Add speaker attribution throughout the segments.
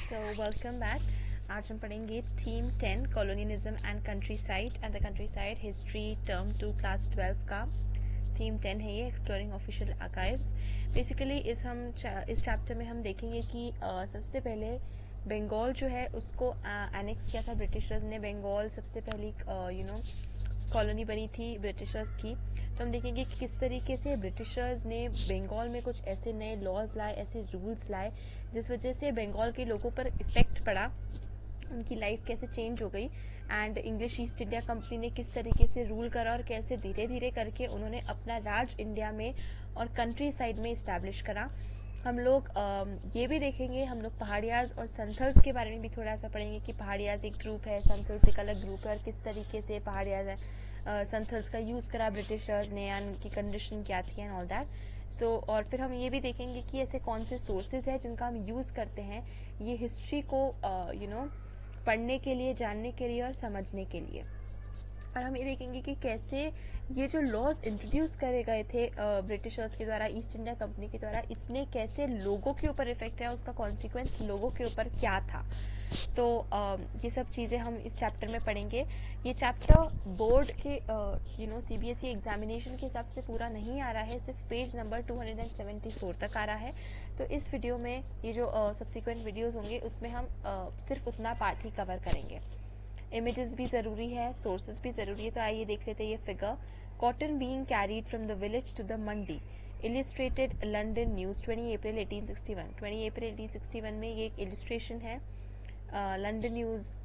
Speaker 1: So welcome back. आज हम पढ़ेंगे theme 10 colonialism and country side and the country side history term 2 class 12 का theme 10 है ये, एक्सप्लोरिंग ऑफिशियल आर्काइव्स। बेसिकली इस चैप्टर में हम देखेंगे कि सबसे पहले बंगाल जो है उसको एनेक्स किया था ब्रिटिशर्स ने। बंगाल सबसे पहली कॉलोनी बनी थी ब्रिटिशर्स की। तो हम देखेंगे कि किस तरीके से ब्रिटिशर्स ने बंगाल में कुछ ऐसे नए लॉज लाए, ऐसे रूल्स लाए जिस वजह से बंगाल के लोगों पर इफ़ेक्ट पड़ा, उनकी लाइफ कैसे चेंज हो गई। And English east India company ने किस तरीके से रूल करा और कैसे धीरे धीरे करके उन्होंने अपना राज इंडिया में और कंट्री साइड में इस्टेब्लिश करा। हम लोग ये भी देखेंगे, हम लोग पहाड़ियाज और संथल्स के बारे में भी थोड़ा सा पढ़ेंगे कि पहाड़ियाज एक ग्रुप है, संथल्स एक अलग ग्रुप है, और किस तरीके से पहाड़ियाज संथल्स का यूज़ करा ब्रिटिशर्स ने एंड उनकी कंडीशन क्या थी एंड ऑल दैट। सो और फिर हम ये भी देखेंगे कि ऐसे कौन से सोर्सेज हैं जिनका हम यूज़ करते हैं ये हिस्ट्री को पढ़ने के लिए, जानने के लिए और समझने के लिए। और हम ये देखेंगे कि कैसे ये जो लॉज इंट्रोड्यूस करे गए थे ब्रिटिशर्स के द्वारा, ईस्ट इंडिया कंपनी के द्वारा, इसने कैसे लोगों के ऊपर इफेक्ट है, उसका कॉन्सिक्वेंस लोगों के ऊपर क्या था। तो ये सब चीज़ें हम इस चैप्टर में पढ़ेंगे। ये चैप्टर बोर्ड के सीबीएसई एग्जामिनेशन के हिसाब से पूरा नहीं आ रहा है, सिर्फ पेज नंबर 274 तक आ रहा है। तो इस वीडियो में ये जो सब्सिक्वेंट वीडियोस होंगे उसमें हम सिर्फ उतना पार्ट ही कवर करेंगे। इमेजेस भी ज़रूरी है, सोर्सेज भी ज़रूरी है। तो आइए देख लेते हैं ये figure. Cotton being carried from the village to the mandi, illustrated London news 20 अप्रैल 1861। 20 अप्रैल 1861 में ये एक इलिस्ट्रेशन है लंदन न्यूज़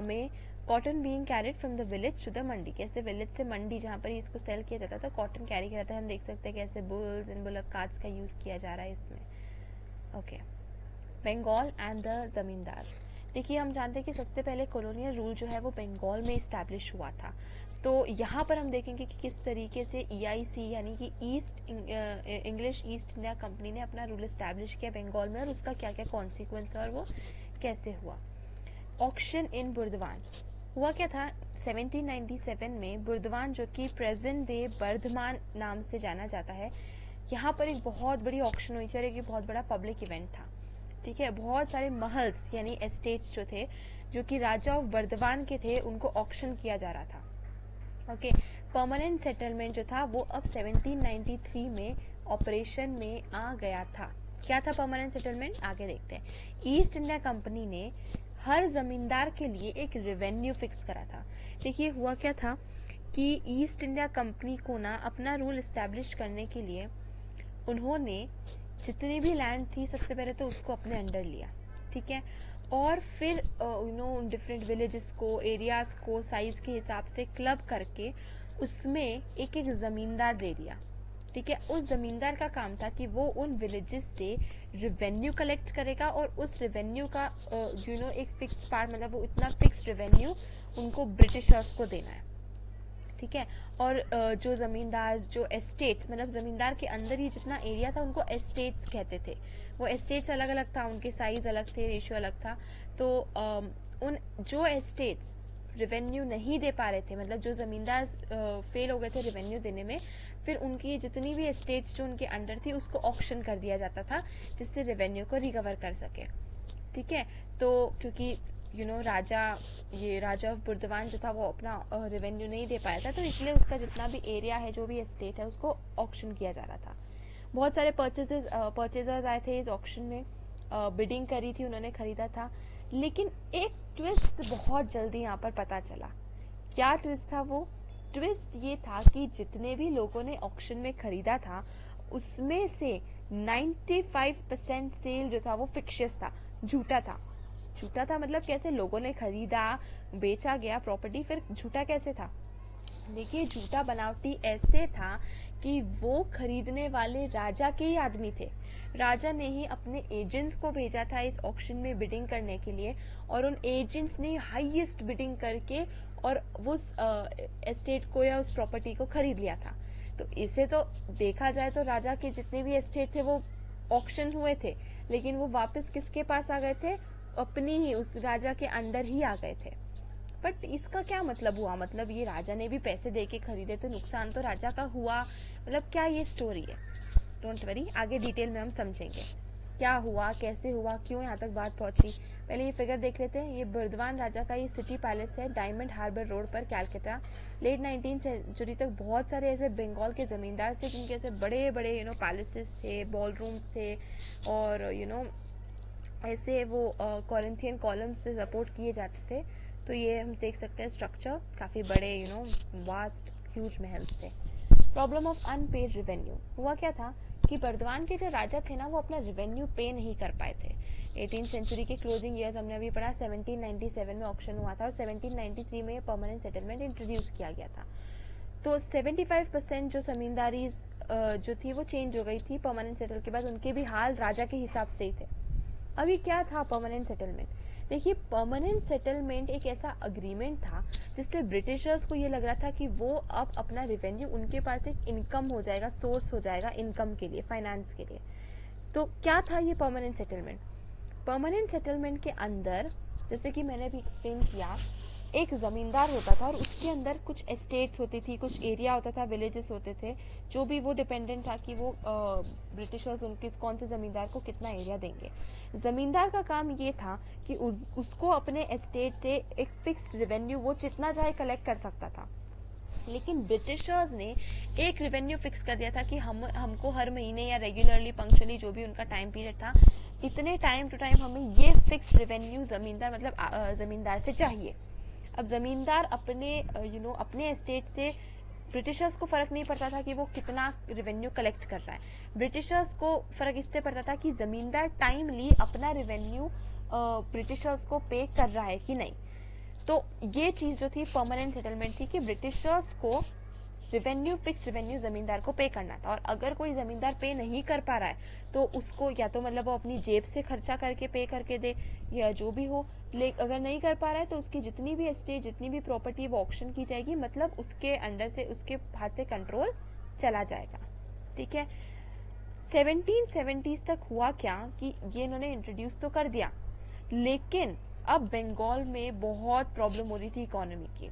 Speaker 1: में। Cotton being carried from the village to the mandi, कैसे विलेज से मंडी जहाँ पर इसको सेल किया जाता था कॉटन कैरी किया जाता है। हम देख सकते हैं कैसे बुल्स एंड बुलक कार्ट्स का यूज़ किया जा रहा है इसमें। Okay, Bengal and the zamindars. देखिए, हम जानते हैं कि सबसे पहले कॉलोनियल रूल जो है वो बंगाल में इस्टेब्लिश हुआ था। तो यहाँ पर हम देखेंगे कि किस तरीके से EIC यानी कि इंग्लिश ईस्ट इंडिया कंपनी ने अपना रूल इस्टेब्लिश किया बंगाल में और उसका क्या क्या कॉन्सिक्वेंस और वो कैसे हुआ। ऑक्शन इन बुर्दवान हुआ क्या था 1797 में। बुर्दवान जो कि प्रेजेंट डे बर्धमान नाम से जाना जाता है, यहाँ पर एक बहुत बड़ी ऑक्शन हुई थी और एक बहुत बड़ा पब्लिक इवेंट था। ठीक है, बहुत सारे महल्स यानी एस्टेट्स जो थे, जो कि राजा ऑफ बर्दवान के थे, उनको ऑक्शन किया जा रहा था। ओके, परमानेंट सेटलमेंट जो था वो अब 1793 में ऑपरेशन में आ गया था। क्या था परमानेंट सेटलमेंट, आगे देखते हैं। ईस्ट इंडिया कंपनी ने हर जमींदार के लिए एक रेवेन्यू फिक्स करा था। देखिए, हुआ क्या था कि ईस्ट इंडिया कंपनी को ना अपना रूल इस्टेब्लिश करने के लिए उन्होंने जितनी भी लैंड थी सबसे पहले तो उसको अपने अंडर लिया। ठीक है, और फिर डिफरेंट विलेजेस को, एरियाज को साइज के हिसाब से क्लब करके उसमें एक एक ज़मींदार दे दिया। ठीक है, उस ज़मींदार का काम था कि वो उन विलेजेस से रेवेन्यू कलेक्ट करेगा और उस रेवेन्यू का एक फिक्स पार्ट, मतलब वो इतना फिक्स रेवेन्यू उनको ब्रिटिशर्स को देना है। ठीक है, और जो ज़मींदार, जो एस्टेट्स, मतलब ज़मींदार के अंदर ही जितना एरिया था उनको एस्टेट्स कहते थे। वो एस्टेट्स अलग अलग था, उनके साइज़ अलग थे, रेशियो अलग था। तो उन जो एस्टेट्स रेवेन्यू नहीं दे पा रहे थे, मतलब जो ज़मींदार फेल हो गए थे रेवेन्यू देने में, फिर उनकी जितनी भी एस्टेट्स जो उनके अंडर थी उसको ऑक्शन कर दिया जाता था जिससे रेवेन्यू को रिकवर कर सके। ठीक है, तो क्योंकि राजा ऑफ बुर्दवान जो था वो अपना रेवेन्यू नहीं दे पाया था, तो इसलिए उसका जितना भी एरिया है, जो भी एस्टेट है, उसको ऑक्शन किया जा रहा था। बहुत सारे परचेजर्स आए थे इस ऑक्शन में, बिडिंग करी थी, उन्होंने खरीदा था। लेकिन एक ट्विस्ट बहुत जल्दी यहाँ पर पता चला। क्या ट्विस्ट था वो? ट्विस्ट ये था कि जितने भी लोगों ने ऑक्शन में खरीदा था उसमें से 95% सेल जो था वो फिक्शियस था, झूठा था। झूठा था मतलब कैसे? लोगों ने खरीदा, बेचा गया प्रॉपर्टी, फिर झूठा कैसे था? देखिए, झूठा बनावटी ऐसे था कि वो खरीदने वाले राजा के ही आदमी थे। राजा ने ही अपने एजेंट्स को भेजा था इस ऑक्शन में बिडिंग करने के लिए, और उन एजेंट्स ने हाईएस्ट बिडिंग करके और उस एस्टेट को या उस प्रॉपर्टी को खरीद लिया था। तो इसे तो देखा जाए तो राजा के जितने भी एस्टेट थे वो ऑक्शन हुए थे, लेकिन वो वापस किसके पास आ गए थे? अपनी ही, उस राजा के अंडर ही आ गए थे। बट इसका क्या मतलब हुआ? मतलब ये राजा ने भी पैसे दे के खरीदे तो नुकसान तो राजा का हुआ, मतलब क्या ये स्टोरी है? डोंट वरी, आगे डिटेल में हम समझेंगे। क्या हुआ, कैसे हुआ, क्यों यहाँ तक बात पहुँची। पहले ये फिगर देख लेते हैं। ये बर्दवान राजा का ये सिटी पैलेस है, डायमंड हार्बर रोड पर, कैलकाटा। लेट 19th सेंचुरी तक बहुत सारे ऐसे बंगाल के ज़मींदार थे जिनके ऐसे बड़े बड़े पैलेसेस थे, बॉल रूम्स थे, और ऐसे वो कॉरिंथियन कॉलम्स से सपोर्ट किए जाते थे। तो ये हम देख सकते हैं स्ट्रक्चर, काफ़ी बड़े वास्ट ह्यूज महल्स थे। Problem of unpaired revenue. हुआ क्या था कि बर्दवान के जो राजा थे ना, वो अपना रेवेन्यू पे नहीं कर पाए थे। 18th सेंचुरी के क्लोजिंग ईयर्स हमने अभी पढ़ा, 1797 में ऑक्शन हुआ था और 1793 में परमानेंट सेटलमेंट इंट्रोड्यूस किया गया था। तो 75% जो जमींदारी जो थी वो चेंज हो गई थी परमानेंट सेटल के बाद। उनके भी हाल राजा के हिसाब से ही थे। अभी क्या था परमानेंट सेटलमेंट? देखिए, परमानेंट सेटलमेंट एक ऐसा अग्रीमेंट था जिससे ब्रिटिशर्स को ये लग रहा था कि वो अब अपना रेवेन्यू, उनके पास एक इनकम हो जाएगा, सोर्स हो जाएगा इनकम के लिए, फाइनेंस के लिए। तो क्या था ये परमानेंट सेटलमेंट? परमानेंट सेटलमेंट के अंदर, जैसे कि मैंने भी एक्सप्लेन किया, एक ज़मींदार होता था और उसके अंदर कुछ एस्टेट्स होती थी, कुछ एरिया होता था, विलेजेस होते थे, जो भी वो डिपेंडेंट था कि वो ब्रिटिशर्स उनके कौन से ज़मींदार को कितना एरिया देंगे। ज़मींदार का काम ये था कि उसको अपने एस्टेट से एक फिक्स्ड रेवेन्यू वो जितना चाहे कलेक्ट कर सकता था। लेकिन ब्रिटिशर्स ने एक रेवेन्यू फिक्स कर दिया था कि हमको हर महीने या रेगुलरली, पंक्चुअली, जो भी उनका टाइम पीरियड था, इतने टाइम टू टाइम हमें ये फिक्स्ड रेवेन्यू ज़मींदार मतलब ज़मींदार से चाहिए। अब ज़मींदार अपने अपने एस्टेट से, ब्रिटिशर्स को फ़र्क नहीं पड़ता था कि वो कितना रेवेन्यू कलेक्ट कर रहा है। ब्रिटिशर्स को फ़र्क इससे पड़ता था कि ज़मींदार टाइमली अपना रेवेन्यू ब्रिटिशर्स को पे कर रहा है कि नहीं। तो ये चीज़ जो थी परमानेंट सेटलमेंट थी कि ब्रिटिशर्स को रेवेन्यू, फिक्स रेवेन्यू ज़मींदार को पे करना था। और अगर कोई ज़मींदार पे नहीं कर पा रहा है तो उसको या तो मतलब वो अपनी जेब से खर्चा करके पे करके दे या जो भी हो। अगर नहीं कर पा रहा है तो उसकी जितनी भी एस्टेट, जितनी भी प्रॉपर्टी, वो ऑक्शन की जाएगी, मतलब उसके अंडर से, उसके हाथ से कंट्रोल चला जाएगा। ठीक है। 1770s तक हुआ क्या कि ये इन्होंने इंट्रोड्यूस तो कर दिया, लेकिन अब बंगाल में बहुत प्रॉब्लम हो रही थी इकोनॉमी की।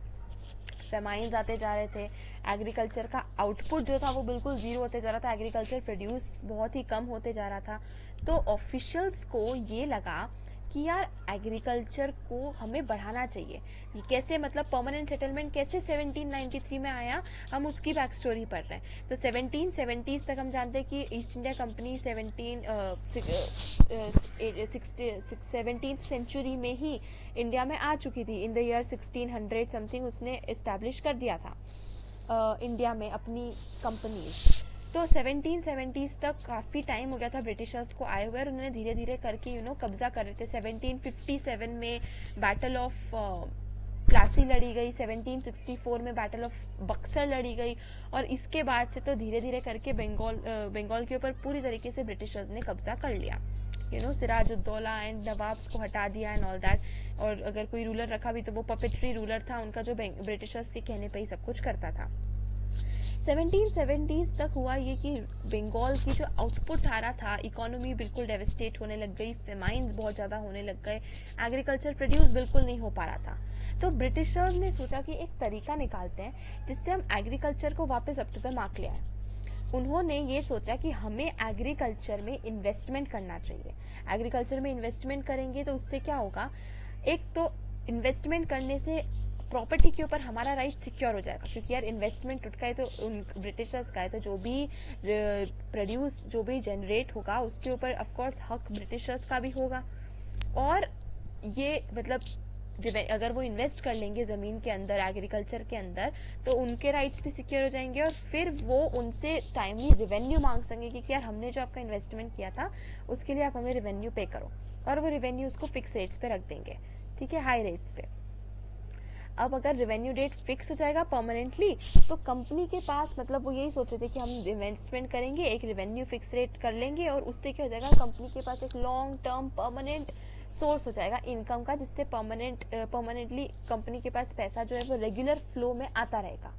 Speaker 1: फेमाइन्स आते जा रहे थे, एग्रीकल्चर का आउटपुट जो था वो बिल्कुल जीरो होते जा रहा था, एग्रीकल्चर प्रोड्यूस बहुत ही कम होते जा रहा था। तो ऑफिशियल्स को ये लगा कि यार एग्रीकल्चर को हमें बढ़ाना चाहिए। ये कैसे, मतलब परमानेंट सेटलमेंट कैसे 1793 में आया, हम उसकी बैक स्टोरी पढ़ रहे हैं। तो 1770s तक हम जानते हैं कि east India company 17th century में ही इंडिया में आ चुकी थी। इन द ईयर 1600 समथिंग उसने इस्टेब्लिश कर दिया था इंडिया में अपनी कंपनीज। तो 1770s तक काफ़ी टाइम हो गया था ब्रिटिशर्स को आए हुए, और उन्होंने धीरे धीरे करके कब्जा कर रहे थे। 1757 में बैटल ऑफ प्लासी लड़ी गई, 1764 में बैटल ऑफ बक्सर लड़ी गई, और इसके बाद से तो धीरे धीरे करके बंगाल के ऊपर पूरी तरीके से ब्रिटिशर्स ने कब्जा कर लिया। सिराजुद्दौला एंड नवाब्स को हटा दिया एंड ऑल दैट। और अगर कोई रूलर रखा भी तो वो पपेट्री रूलर था उनका, जो ब्रिटिशर्स के कहने पे ही सब कुछ करता था। 1770s तक हुआ ये कि बंगाल की जो आउटपुट आ रहा था, इकोनॉमी बिल्कुल डेविस्टेट होने लग गई, फेमाइन्स बहुत ज़्यादा होने लग गए, एग्रीकल्चर प्रोड्यूस बिल्कुल नहीं हो पा रहा था। तो ब्रिटिशर्स ने सोचा कि एक तरीका निकालते हैं जिससे हम एग्रीकल्चर को वापस अप टू द मार्क ले आए। उन्होंने ये सोचा कि हमें एग्रीकल्चर में इन्वेस्टमेंट करना चाहिए। एग्रीकल्चर में इन्वेस्टमेंट करेंगे तो उससे क्या होगा, एक तो इन्वेस्टमेंट करने से प्रॉपर्टी के ऊपर हमारा राइट सिक्योर हो जाएगा, क्योंकि यार इन्वेस्टमेंट उठका है तो उन ब्रिटिशर्स का है, तो जो भी प्रोड्यूस, जो भी जनरेट होगा उसके ऊपर ऑफकोर्स हक ब्रिटिशर्स का भी होगा। और ये मतलब अगर वो इन्वेस्ट कर लेंगे ज़मीन के अंदर, एग्रीकल्चर के अंदर, तो उनके राइट्स भी सिक्योर हो जाएंगे, और फिर वो उनसे टाइमली रेवेन्यू मांग सकेंगे कि यार हमने जो आपका इन्वेस्टमेंट किया था उसके लिए आप हमें रेवेन्यू पे करो, और वो रेवेन्यू उसको फिक्स रेट्स पे रख देंगे। ठीक है, हाई रेट्स पे। अब अगर रेवेन्यू रेट फिक्स हो जाएगा परमानेंटली, तो कंपनी के पास, मतलब वो यही सोच रहे थे कि हम इन्वेस्टमेंट करेंगे, एक रेवेन्यू फिक्स रेट कर लेंगे, और उससे क्या हो जाएगा, कंपनी के पास एक लॉन्ग टर्म परमानेंट सोर्स हो जाएगा इनकम का, जिससे परमानेंटली कंपनी के पास पैसा जो है वो रेगुलर फ्लो में आता रहेगा।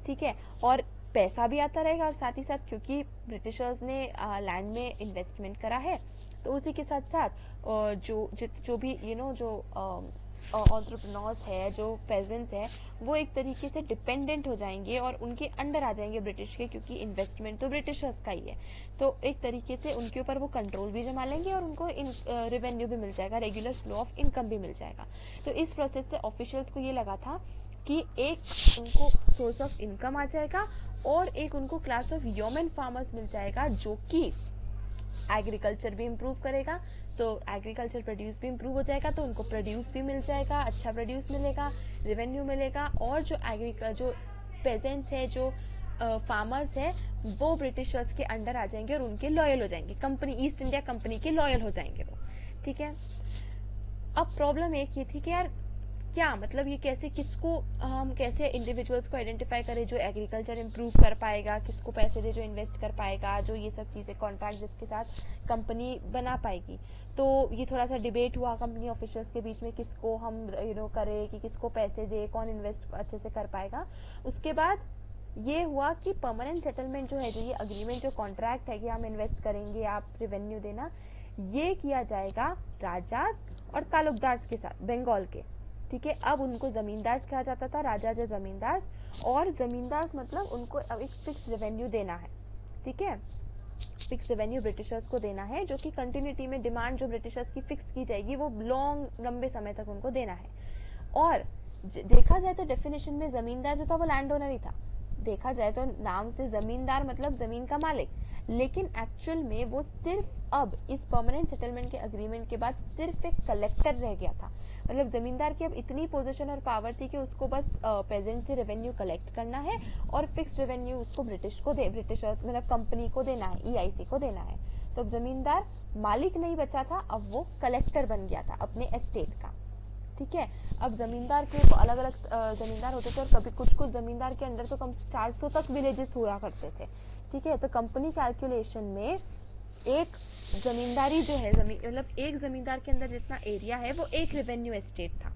Speaker 1: ठीक है, और पैसा भी आता रहेगा, और साथ ही साथ क्योंकि ब्रिटिशर्स ने लैंड में इन्वेस्टमेंट करा है, तो उसी के साथ साथ जो भी जो एंटरप्रेन्योर्स है, जो पेजेंट्स है, वो एक तरीके से डिपेंडेंट हो जाएंगे और उनके अंडर आ जाएंगे ब्रिटिश के, क्योंकि इन्वेस्टमेंट तो ब्रिटिशर्स का ही है। तो एक तरीके से उनके ऊपर वो कंट्रोल भी जमा लेंगे और उनको रेवेन्यू भी मिल जाएगा, रेगुलर फ्लो ऑफ इनकम भी मिल जाएगा। तो इस प्रोसेस से ऑफिशियल्स को ये लगा था कि एक उनको सोर्स ऑफ इनकम आ जाएगा और एक उनको क्लास ऑफ ह्यूमन फार्मर्स मिल जाएगा, जो कि एग्रीकल्चर भी इम्प्रूव करेगा। तो एग्रीकल्चर प्रोड्यूस भी इम्प्रूव हो जाएगा, तो उनको प्रोड्यूस भी मिल जाएगा, अच्छा प्रोड्यूस मिलेगा, रेवेन्यू मिलेगा, और जो पेजेंट्स है, जो फार्मर्स है, वो ब्रिटिशर्स के अंडर आ जाएंगे और उनके लॉयल हो जाएंगे, कंपनी, ईस्ट इंडिया कंपनी के लॉयल हो जाएंगे वो। ठीक है। अब प्रॉब्लम एक ये थी कि यार क्या मतलब ये कैसे, किसको हम कैसे इंडिविजुअल्स को आइडेंटिफाई करें जो एग्रीकल्चर इम्प्रूव कर पाएगा, किसको पैसे दे जो इन्वेस्ट कर पाएगा, जो ये सब चीज़ें कॉन्ट्रैक्ट जिसके साथ कंपनी बना पाएगी। तो ये थोड़ा सा डिबेट हुआ कंपनी ऑफिसर्स के बीच में, किसको हम करें, कि किसको पैसे दे, कौन इन्वेस्ट अच्छे से कर पाएगा। उसके बाद ये हुआ कि परमानेंट सेटलमेंट जो है, जो ये अग्रीमेंट, जो कॉन्ट्रैक्ट है कि हम इन्वेस्ट करेंगे, आप रेवेन्यू देना, ये किया जाएगा राजास और तालुकदार्स के साथ, बंगाल के। ठीक है। अब उनको जमींदार कहा जाता था, राजा जो जमींदार, और जमींदार मतलब उनको अब एक फिक्स रेवेन्यू देना है। ठीक है। फिक्स रेवेन्यू ब्रिटिशर्स को देना है, जो कि कंटिन्यूटी में डिमांड जो ब्रिटिशर्स की फिक्स की जाएगी वो लंबे समय तक उनको देना है। और देखा जाए तो डेफिनेशन में जमींदार जो था वो लैंड ओनर ही था। देखा जाए तो नाम से जमींदार मतलब जमीन का मालिक, लेकिन एक्चुअल में वो सिर्फ अब इस परमानेंट सेटलमेंट के अग्रीमेंट के बाद सिर्फ एक कलेक्टर रह गया था। मतलब जमींदार की अब इतनी पोजीशन और पावर थी कि उसको बस पेजेंट से रेवेन्यू कलेक्ट करना है और फिक्स रेवेन्यू उसको ब्रिटिशर्स मतलब कंपनी को देना है, ईआईसी को देना है। तो अब जमींदार मालिक नहीं बचा था, अब वो कलेक्टर बन गया था अपने एस्टेट का। ठीक है। अब जमींदार के अलग अलग जमींदार होते थे, और कभी कुछ कुछ जमींदार के अंदर तो कम 400 तक विलेजेस हुआ करते थे। ठीक है। तो कंपनी कैलकुलेशन में एक जमींदारी जो है, मतलब एक जमींदार के अंदर जितना एरिया है वो एक रेवेन्यू एस्टेट था।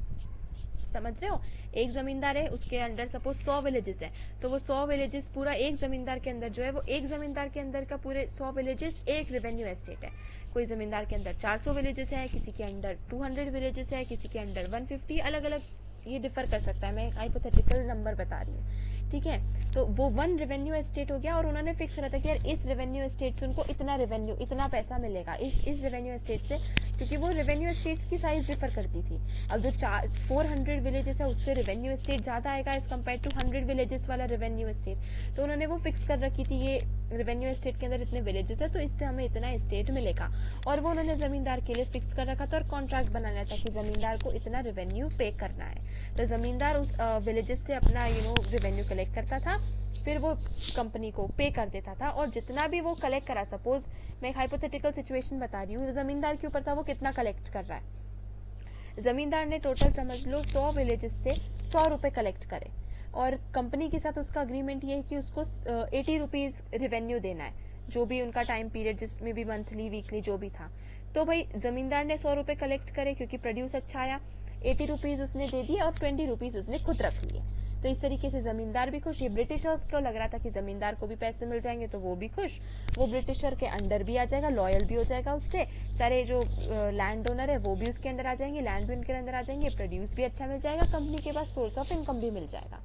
Speaker 1: समझ रहे हो? एक जमींदार है, उसके अंडर सपोज 100 विलेजेस है, तो वो 100 विलेजेस पूरा एक जमींदार के अंदर जो है, वो एक जमींदार के अंदर का पूरे 100 विलेजेस एक रेवेन्यू एस्टेट है। कोई जमींदार के अंदर 400 विलेजेस है, किसी के अंडर 200 विलेजेस है, किसी के अंडर 150, अलग अलग ये डिफर कर सकता है। मैं एक हाइपोथेटिकल नंबर बता रही हूँ। ठीक है। तो वो 1 रेवेन्यू एस्टेट हो गया, और उन्होंने फिक्स करा था कि यार इस रेवेन्यू एस्टेट से उनको इतना रेवेन्यू, इतना पैसा मिलेगा इस रेवेन्यू एस्टेट से, क्योंकि वो रेवेन्यू एस्टेट्स की साइज डिफर करती थी। अब जो 400 विलेजेस है उससे रेवेन्यू एस्टेट ज्यादा आएगा एज कम्पेयर टू 100 विलेजेस वाला रेवेन्यू एस्टेट। तो उन्होंने वो फिक्स कर रखी थी, ये रेवेन्यू एस्टेट के अंदर इतने विलेजेस है तो इससे हमें इतना एस्टेट मिलेगा, और वो उन्होंने जमींदार के लिए फिक्स कर रखा था और कॉन्ट्रैक्ट बना लिया था कि जमींदार को इतना रेवेन्यू पे करना है। तो जमींदार उस विलेजेस से अपना रेवेन्यू कलेक्ट करता था, फिर वो कंपनी को पे कर देता था, और जितना भी वो कलेक्ट करा, सपोज मैं एक हाइपोथेटिकल सिचुएशन बता रही हूँ, जमींदार के ऊपर था वो कितना कलेक्ट कर रहा है। जमींदार ने टोटल समझ लो 100 विलेजेस से 100 रुपए कलेक्ट करे, और कंपनी के साथ उसका अग्रीमेंट ये है कि उसको 80 रुपीज रेवेन्यू देना है, जो भी उनका टाइम पीरियड जिसमें भी मंथली वीकली जो भी था। तो भाई जमींदार ने 100 रुपए कलेक्ट करे क्योंकि प्रोड्यूस अच्छा आया, 80 रुपीज उसने दे दिए और 20 रुपीज उसने खुद रख लिए। तो इस तरीके से जमींदार भी खुश। ये ब्रिटिशर्स को लग रहा था कि जमींदार को भी पैसे मिल जाएंगे तो वो भी खुश, वो ब्रिटिशर के अंडर भी आ जाएगा, लॉयल भी हो जाएगा उससे, सारे जो लैंड ओनर है वो भी उसके अंडर आ जाएंगे, लैंड भी उनके अंदर आ जाएंगे, प्रोड्यूस भी अच्छा मिल जाएगा, कंपनी के पास सोर्स ऑफ इनकम भी मिल जाएगा।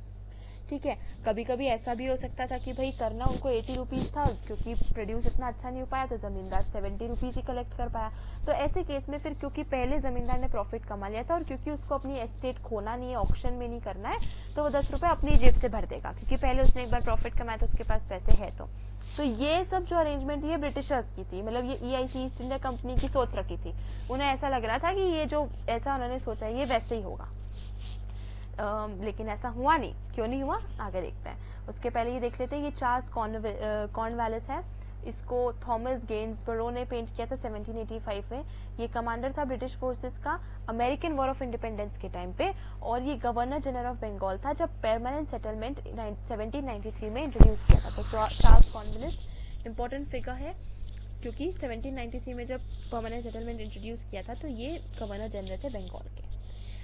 Speaker 1: ठीक है। कभी कभी ऐसा भी हो सकता था कि भाई करना उनको 80 रुपीज था, क्योंकि प्रोड्यूस इतना अच्छा नहीं हो पाया तो जमींदार 70 रुपीज ही कलेक्ट कर पाया। तो ऐसे केस में फिर क्योंकि पहले जमींदार ने प्रॉफिट कमा लिया था, और क्योंकि उसको अपनी एस्टेट खोना नहीं है, ऑक्शन में नहीं करना है, तो वो 10 रुपए अपनी जेब से भर देगा, क्योंकि पहले उसने एक बार प्रॉफिट कमाया तो उसके पास पैसे है। तो ये सब जो अरेंजमेंट ये ब्रिटिशर्स की थी, मतलब ये ईआईसी ईस्ट इंडिया कंपनी की सोच रखी थी। उन्हें ऐसा लग रहा था कि ये जो ऐसा उन्होंने सोचा ये वैसे ही होगा, लेकिन ऐसा हुआ नहीं। क्यों नहीं हुआ आगे देखते हैं। उसके पहले ये देख लेते हैं, ये चार्ल्स कॉर्नवालिस है, इसको थॉमस गेन्सबरो ने पेंट किया था 1785 में। ये कमांडर था ब्रिटिश फोर्सेस का अमेरिकन वॉर ऑफ इंडिपेंडेंस के टाइम पे, और ये गवर्नर जनरल ऑफ बंगाल था जब परमानेंट सेटलमेंट 1793 में इंट्रोड्यूस किया था। तो चार्ल्स कॉर्नवालिस इंपॉर्टेंट फिगर है, क्योंकि 1793 में जब परमानेंट सेटलमेंट इंट्रोड्यूस किया था तो ये गवर्नर जनरल थे बंगाल के।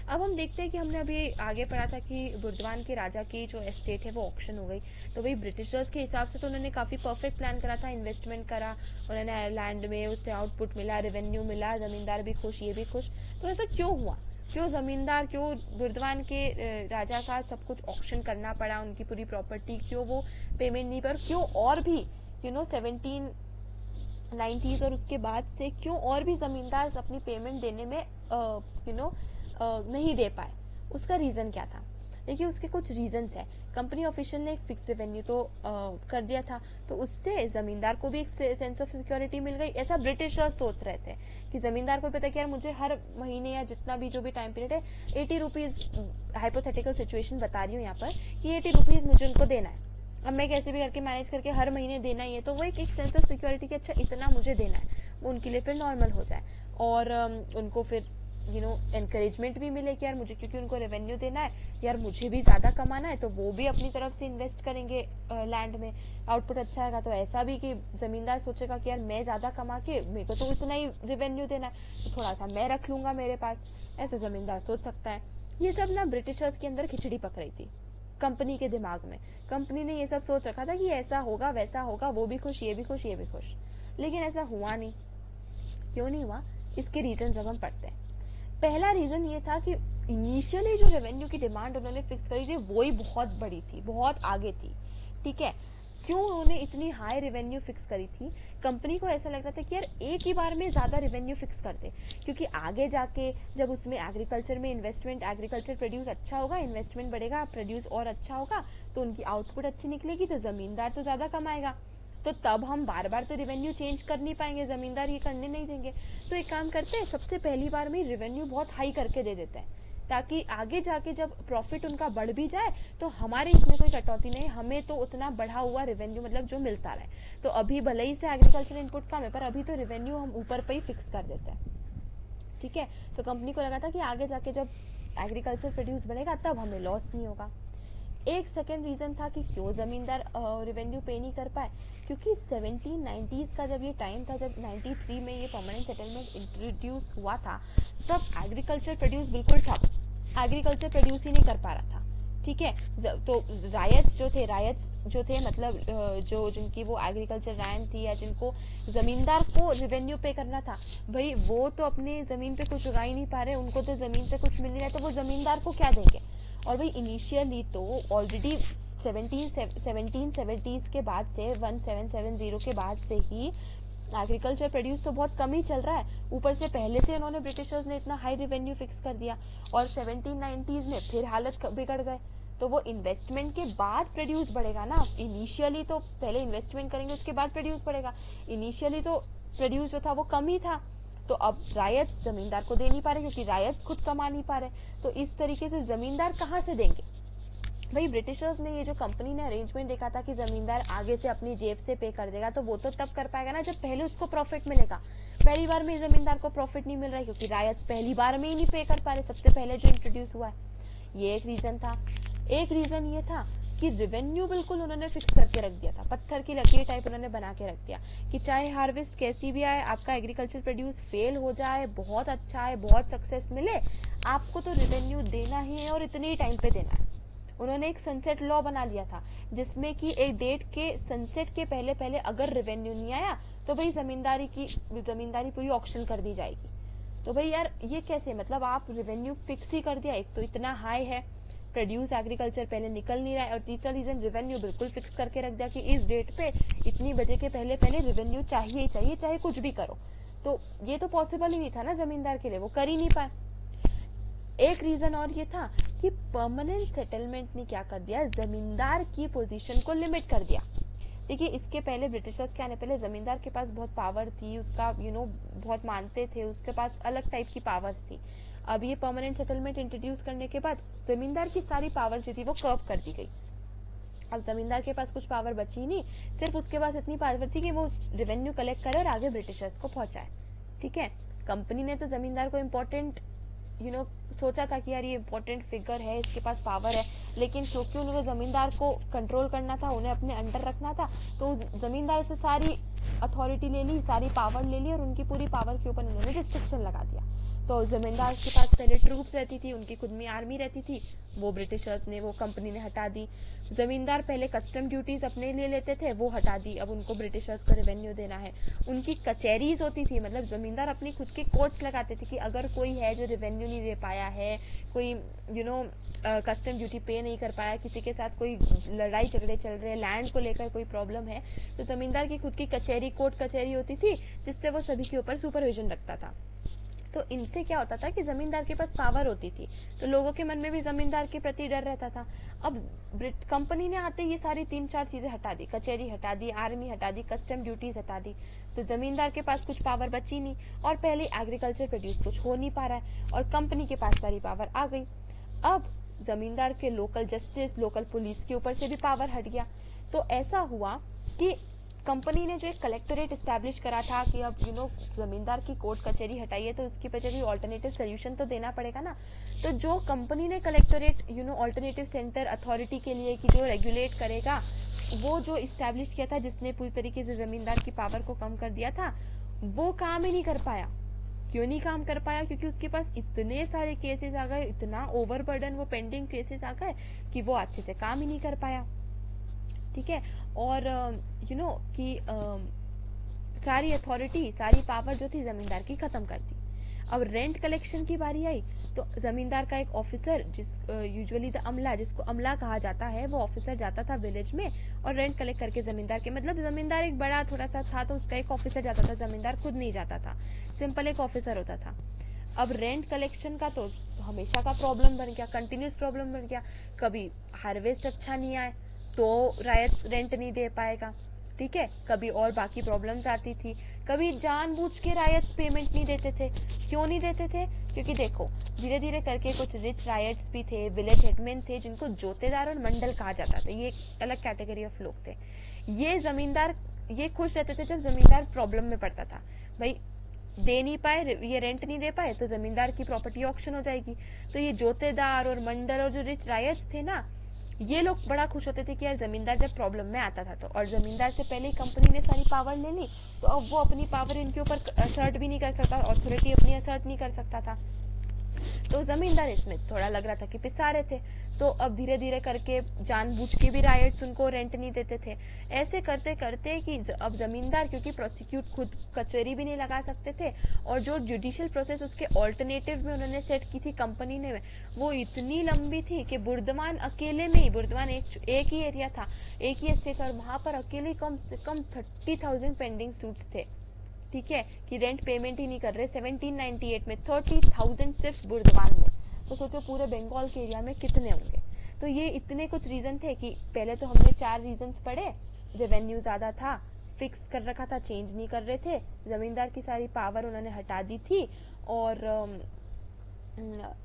Speaker 1: अब हम देखते हैं कि हमने अभी आगे पढ़ा था कि बुर्दवान के राजा की जो एस्टेट है वो ऑक्शन हो गई। तो भाई ब्रिटिशर्स के हिसाब से तो उन्होंने काफ़ी परफेक्ट प्लान करा था, इन्वेस्टमेंट करा, उन्होंने लैंड में उससे आउटपुट मिला, रेवेन्यू मिला, जमींदार भी खुश, ये भी खुश। तो ऐसा क्यों हुआ? क्यों जमींदार, क्यों बुर्दवान के राजा का सब कुछ ऑक्शन करना पड़ा, उनकी पूरी प्रॉपर्टी, क्यों वो पेमेंट नहीं पर, क्यों और भी 1790s और उसके बाद से क्यों और भी जमींदार अपनी पेमेंट देने में नहीं दे पाए, उसका रीजन क्या था? देखिए उसके कुछ रीजंस है। कंपनी ऑफिशियल ने एक फिक्स रेवेन्यू तो कर दिया था, तो उससे जमींदार को भी एक सेंस ऑफ सिक्योरिटी मिल गई। ऐसा ब्रिटिशर्स सोच रहे थे कि जमींदार को पता कि यार मुझे हर महीने या जितना भी जो भी टाइम पीरियड है 80 रुपीज, हाइपोथेटिकल सिचुएशन बता रही हूँ यहाँ पर, कि 80 रुपीज मुझे उनको देना है, अब मैं कैसे भी करके मैनेज करके हर महीने देना ही है, तो वो एक सेंस ऑफ सिक्योरिटी की अच्छा इतना मुझे देना है, वो उनके लिए फिर नॉर्मल हो जाए। और उनको फिर एनकरेजमेंट भी मिले कि यार मुझे, क्योंकि उनको रेवेन्यू देना है, यार मुझे भी ज़्यादा कमाना है, तो वो भी अपनी तरफ से इन्वेस्ट करेंगे लैंड में, आउटपुट अच्छा आएगा। तो ऐसा भी कि ज़मींदार सोचेगा कि यार मैं ज़्यादा कमा के मेरे को तो इतना ही रेवेन्यू देना है, तो थोड़ा सा मैं रख लूँगा मेरे पास, ऐसा ज़मींदार सोच सकता है। ये सब ना ब्रिटिशर्स के अंदर खिचड़ी पक रही थी कंपनी के दिमाग में। कंपनी ने ये सब सोच रखा था कि ऐसा होगा वैसा होगा, वो भी खुश, ये भी खुश, ये भी खुश, लेकिन ऐसा हुआ नहीं। क्यों नहीं हुआ, इसके रीजन जब हम पढ़ते हैं। पहला रीजन ये था कि इनिशियली जो रेवेन्यू की डिमांड उन्होंने फिक्स करी थी वो ही बहुत बड़ी थी, बहुत आगे थी, ठीक है। क्यों उन्होंने इतनी हाई रेवेन्यू फिक्स करी थी? कंपनी को ऐसा लग रहा था कि यार एक ही बार में ज्यादा रेवेन्यू फिक्स कर दे, क्योंकि आगे जाके जब उसमें एग्रीकल्चर में इन्वेस्टमेंट, एग्रीकल्चर प्रोड्यूस अच्छा होगा, इन्वेस्टमेंट बढ़ेगा, प्रोड्यूस और अच्छा होगा, तो उनकी आउटपुट अच्छी निकलेगी, तो जमींदार तो ज्यादा कमाएगा, तो तब हम बार बार तो रेवेन्यू चेंज कर नहीं पाएंगे, जमींदार ये करने नहीं देंगे। तो एक काम करते हैं, सबसे पहली बार में रेवेन्यू बहुत हाई करके दे देते हैं, ताकि आगे जाके जब प्रॉफिट उनका बढ़ भी जाए तो हमारे इसमें कोई कटौती नहीं, हमें तो उतना बढ़ा हुआ रेवेन्यू मतलब जो मिलता रहे। तो अभी भले ही से एग्रीकल्चर इनपुट कम है, पर अभी तो रेवेन्यू हम ऊपर पे ही फिक्स कर देते हैं, ठीक है। तो कंपनी को लगा था कि आगे जाके जब एग्रीकल्चर प्रोड्यूस बढ़ेगा तब हमें लॉस नहीं होगा। एक सेकेंड रीजन था कि क्यों जमींदार रेवेन्यू पे नहीं कर पाए, क्योंकि 1790s का जब ये टाइम था, जब 93 में ये परमानेंट सेटलमेंट इंट्रोड्यूस हुआ था, तब एग्रीकल्चर प्रोड्यूस बिल्कुल ठप, एग्रीकल्चर प्रोड्यूस ही नहीं कर पा रहा था, ठीक है। तो रायट्स जो थे मतलब जो जिनकी वो एग्रीकल्चर लैंड थी, या जिनको जमींदार को रेवेन्यू पे करना था, भाई वो तो अपनी जमीन पे कुछ उगा ही नहीं पा रहे, उनको तो जमीन से कुछ मिल नहीं रहा, तो वो जमींदार को क्या देंगे? और भाई इनिशियली तो ऑलरेडी 1770s के बाद से 1770 के बाद से ही एग्रीकल्चर प्रोड्यूस तो बहुत कम ही चल रहा है, ऊपर से पहले से उन्होंने ब्रिटिशर्स ने इतना हाई रेवेन्यू फिक्स कर दिया, और 1790s में फिर हालत बिगड़ गए। तो वो इन्वेस्टमेंट के बाद प्रोड्यूस बढ़ेगा ना, इनिशियली तो पहले इन्वेस्टमेंट करेंगे उसके बाद प्रोड्यूस बढ़ेगा, इनिशियली तो प्रोड्यूस जो था वो कम ही था। तो अब रायट्स जमींदार को दे नहीं पा रहे, क्योंकि रायट्स खुद कमा नहीं पा रहे, तो इस तरीके से जमींदार कहाँ से देंगे? भाई ब्रिटिशर्स ने ये जो कंपनी ने अरेंजमेंट देखा था कि जमींदार आगे से अपनी जेब से पे कर देगा, तो वो तो तब कर पाएगा ना जब पहले उसको प्रॉफिट मिलेगा। पहली बार में जमींदार को प्रॉफिट नहीं मिल रहा है, क्योंकि रायट्स पहली बार में ही नहीं पे कर पा रहे, सबसे पहले जो इंट्रोड्यूस हुआ है। ये एक रीजन था। एक रीजन ये था कि रेवेन्यू बिल्कुल उन्होंने फिक्स करके रख दिया था, पत्थर की लकीर टाइप उन्होंने बना के रख दिया कि चाहे हार्वेस्ट कैसी भी आए, आपका एग्रीकल्चर प्रोड्यूस फेल हो जाए, बहुत अच्छा है, बहुत सक्सेस मिले, आपको तो रेवेन्यू देना ही है और इतने ही टाइम पे देना है। उन्होंने एक सनसेट लॉ बना लिया था, जिसमें कि एक डेट के सनसेट के पहले पहले अगर रेवेन्यू नहीं आया तो भाई जमींदारी पूरी ऑक्शन कर दी जाएगी। तो भाई यार ये कैसे, मतलब आप रेवेन्यू फिक्स ही कर दिया, एक तो इतना हाई है, प्रोड्यूस एग्रीकल्चर पहले निकल नहीं रहा है, और तीसरा रीजन रेवेन्यू बिल्कुल फिक्स करके रख दिया कि इस डेट पे इतनी बजे के पहले पहले रेवेन्यू चाहिए ही चाहिए, चाहे कुछ भी करो। तो ये तो पॉसिबल ही नहीं था ना जमींदार के लिए, वो कर ही नहीं पाए। एक रीजन और ये था कि परमानेंट सेटलमेंट ने क्या कर दिया, जमींदार की पोजीशन को लिमिट कर दिया। देखिए इसके पहले ब्रिटिशर्स के आने पहले जमींदार के पास बहुत पावर थी, उसका बहुत मानते थे, उसके पास अलग टाइप की पावर्स थी। अब ये परमानेंट सेटलमेंट इंट्रोड्यूस करने के बाद जमींदार की सारी पावर जो थी वो कर्व कर दी गई। अब जमींदार के पास कुछ पावर बची नहीं, सिर्फ उसके पास इतनी पावर थी कि वो रेवेन्यू कलेक्ट करे और आगे ब्रिटिशर्स को पहुंचाए, ठीक है। कंपनी ने तो जमींदार को इम्पोर्टेंट सोचा था कि यार ये इम्पोर्टेंट फिगर है, इसके पास पावर है, लेकिन क्योंकि उन्हें जमींदार को कंट्रोल करना था, उन्हें अपने अंडर रखना था, तो जमींदार से सारी अथॉरिटी ले ली, सारी पावर ले ली, और उनकी पूरी पावर के ऊपर उन्होंने रिस्ट्रिक्शन लगा दिया। तो जमींदार के पास पहले ट्रूप्स रहती थी, उनकी खुद में आर्मी रहती थी, वो ब्रिटिशर्स ने, वो कंपनी ने हटा दी। जमींदार पहले कस्टम ड्यूटीज अपने लिए लेते थे, वो हटा दी, अब उनको ब्रिटिशर्स को रेवेन्यू देना है। उनकी कचहरीज होती थी, मतलब जमींदार अपनी खुद के कोर्ट्स लगाते थे कि अगर कोई है जो रेवेन्यू नहीं दे पाया है, कोई कस्टम ड्यूटी पे नहीं कर पाया, किसी के साथ कोई लड़ाई झगड़े चल रहे हैं, लैंड को लेकर कोई प्रॉब्लम है, तो जमींदार की खुद की कचहरी, कोर्ट कचहरी होती थी, जिससे वो सभी के ऊपर सुपरविजन रखता था। तो इनसे क्या होता था कि जमींदार के पास पावर होती थी, तो लोगों के मन में भी जमींदार के प्रति डर रहता था। अब कंपनी ने आते ये सारी 3-4 चीजें हटा दी, कचहरी हटा दी, आर्मी हटा दी, कस्टम ड्यूटीज हटा दी, तो जमींदार के पास कुछ पावर बची नहीं, और पहले एग्रीकल्चर प्रोड्यूस कुछ हो नहीं पा रहा है, और कंपनी के पास सारी पावर आ गई। अब जमींदार के लोकल जस्टिस, लोकल पुलिस के ऊपर से भी पावर हट गया। तो ऐसा हुआ कि कंपनी ने जो एक कलेक्टोरेट इस्टेब्लिश करा था कि अब जमींदार की कोर्ट कचहरी हटाई है, तो उसकी वजह भी ऑल्टरनेटिव सोल्यूशन तो देना पड़ेगा ना। तो जो कंपनी ने कलेक्टोरेट ऑल्टरनेटिव सेंटर अथॉरिटी के लिए कि जो रेगुलेट करेगा, वो जो इस्टेब्लिश किया था, जिसने पूरी तरीके से जमींदार की पावर को कम कर दिया था, वो काम ही नहीं कर पाया। क्यों नहीं काम कर पाया? क्योंकि उसके पास इतने सारे केसेस आ गए, इतना ओवरबर्डन वो पेंडिंग केसेस आ गए कि वो अच्छे से काम ही नहीं कर पाया। ठीक है, और कि सारी अथॉरिटी, सारी पावर जो थी जमींदार की खत्म कर दी। अब रेंट कलेक्शन की बारी आई, तो जमींदार का एक ऑफिसर, जिस यूजुअली द अमला, जिसको अमला कहा जाता है, वो ऑफिसर जाता था विलेज में और रेंट कलेक्ट करके जमींदार के, मतलब जमींदार एक बड़ा थोड़ा सा था, तो उसका एक ऑफिसर जाता था, जमींदार खुद नहीं जाता था, सिंपल एक ऑफिसर होता था। अब रेंट कलेक्शन का तो हमेशा का प्रॉब्लम बन गया, कंटिन्यूस प्रॉब्लम बन गया। कभी हार्वेस्ट अच्छा नहीं आए तो रायत रेंट नहीं दे पाएगा, ठीक है, कभी और बाकी प्रॉब्लम्स आती थी, कभी जानबूझ के रायट्स पेमेंट नहीं देते थे। क्यों नहीं देते थे? क्योंकि देखो, धीरे धीरे करके कुछ रिच रायट्स भी थे, विलेज हेडमैन थे, जिनको जोतेदार और मंडल कहा जाता था, ये एक अलग कैटेगरी ऑफ लोग थे। ये जमींदार ये खुश रहते थे जब जमींदार प्रॉब्लम में पड़ता था, भाई दे नहीं पाए, ये रेंट नहीं दे पाए, तो जमींदार की प्रॉपर्टी ऑक्शन हो जाएगी। तो ये जोतेदार और मंडल और जो रिच रायट्स थे ना, ये लोग बड़ा खुश होते थे कि यार जमींदार जब प्रॉब्लम में आता था तो, और जमींदार से पहले ही कंपनी ने सारी पावर ले ली, तो अब वो अपनी पावर इनके ऊपर असर्ट भी नहीं कर सकता, अथॉरिटी अपनी असर्ट नहीं कर सकता था। तो जमींदार इसमें थोड़ा लग रहा था कि पिसा रहे थे, तो अब धीरे धीरे करके जानबूझ के भी राइट्स उनको रेंट नहीं देते थे। ऐसे करते करते कि अब जमींदार, क्योंकि प्रोसिक्यूट खुद कचहरी भी नहीं लगा सकते थे, और जो जुडिशियल प्रोसेस उसके ऑल्टरनेटिव में उन्होंने सेट की थी कंपनी ने, वो इतनी लंबी थी कि बुर्दवान अकेले में ही, बुर्दवान एक ही एरिया था, एक ही एस्टेट, और वहां पर अकेले कम से कम 30,000 पेंडिंग सूट्स थे। ठीक है, कि रेंट पेमेंट ही नहीं कर रहे। 1798 में 30,000 सिर्फ बुर्दवान में, तो सोचो पूरे बंगाल के एरिया में कितने होंगे। तो ये इतने कुछ रीजन थे कि पहले तो हमने 4 रीजंस पढ़े। रेवेन्यू ज्यादा था, फिक्स कर रखा था, चेंज नहीं कर रहे थे, जमींदार की सारी पावर उन्होंने हटा दी थी, और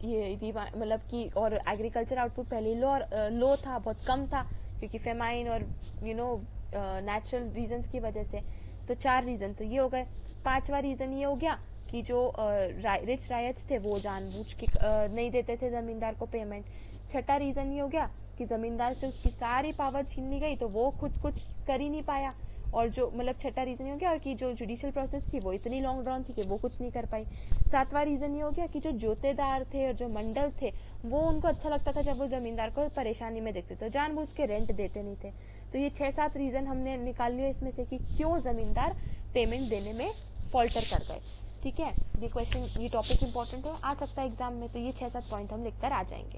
Speaker 1: ये मतलब कि और एग्रीकल्चर आउटपुट पहले लो था, बहुत कम था, क्योंकि फेमाइन और नेचुरल रीजंस की वजह से। तो 4 रीजन तो ये हो गए। 5वां रीजन ये हो गया कि जो रिच रायट्स थे वो जानबूझ के नहीं देते थे जमींदार को पेमेंट। 6ठा रीजन ये हो गया कि जमींदार से उसकी सारी पावर छीन ली गई, तो वो खुद कुछ कर ही नहीं पाया, और जो मतलब 6ठा रीजन ये हो गया, और कि जो जुडिशियल प्रोसेस थी वो इतनी लॉन्ग ड्रॉन थी कि वो कुछ नहीं कर पाई। 7वां रीजन ये हो गया कि जो जोतेदार थे और जो मंडल थे, वो उनको अच्छा लगता था जब वो जमींदार को परेशानी में देखते, तो जानबूझ के रेंट देते नहीं थे। तो ये 6-7 रीजन हमने निकाल लिया इसमें से कि क्यों जमींदार पेमेंट देने में फॉल्टर कर गए। ठीक है, ये क्वेश्चन, ये टॉपिक इंपॉर्टेंट है, आ सकता है एग्जाम में, तो ये 6-7 पॉइंट हम लिखकर आ जाएंगे।